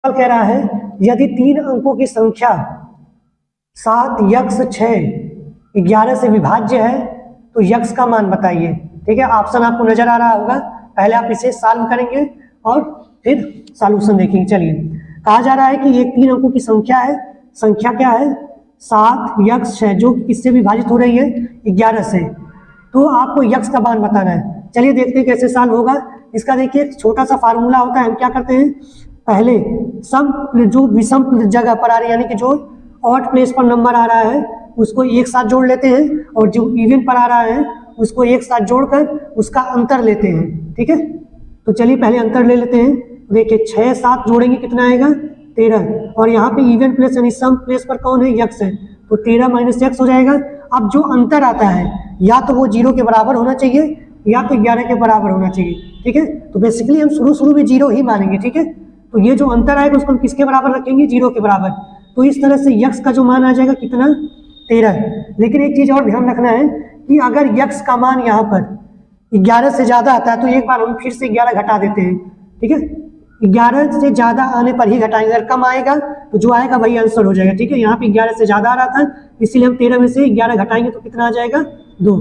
सवाल कह रहा है यदि 3 अंकों की संख्या 7 यक्स 6 11 से विभाज्य है तो यक्स का मान बताइए। ठीक है, ऑप्शन आपको नजर आ रहा होगा। पहले आप इसे सॉल्व करेंगे और फिर सॉल्यूशन देखेंगे। चलिए, कहा जा रहा है कि एक 3 अंकों की संख्या है, संख्या क्या है 7 यक्स 6 जो किससे विभाजित हो रही है 11 से, तो आपको यक्स का मान बताना है। चलिए देखते हैं कैसे सॉल्व होगा इसका। देखिए एक छोटा सा फार्मूला होता है, हम क्या करते हैं पहले सम जो विषम जगह पर आ रही है यानी कि जो ऑड प्लेस पर नंबर आ रहा है उसको एक साथ जोड़ लेते हैं और जो इवन पर आ रहा है उसको एक साथ जोड़कर उसका अंतर लेते हैं। ठीक है, तो चलिए पहले अंतर ले लेते हैं। देखिए 6 7 जोड़ेंगे कितना आएगा 13, और यहाँ पे इवन प्लेस यानी सम प्लेस पर कौन है यक्स है, तो 13 माइनस यक्स हो जाएगा। अब जो अंतर आता है या तो वो 0 के बराबर होना चाहिए या तो 11 के बराबर होना चाहिए। ठीक है, तो बेसिकली हम शुरू में 0 ही मानेंगे। ठीक है, तो ये जो अंतर आएगा उसको हम किसके बराबर रखेंगे 0 के बराबर। तो इस तरह से यक्स का जो मान आ जाएगा कितना 13। लेकिन एक चीज और ध्यान रखना है कि अगर यक्स का मान यहाँ पर 11 से ज्यादा आता है तो एक बार हम फिर से 11 घटा देते हैं। ठीक है, 11 से ज्यादा आने पर ही घटाएंगे, अगर कम आएगा तो जो आएगा वही आंसर हो जाएगा। ठीक है, यहाँ पे 11 से ज्यादा आ रहा था इसलिए हम 13 में से 11 घटाएंगे तो कितना आ जाएगा 2।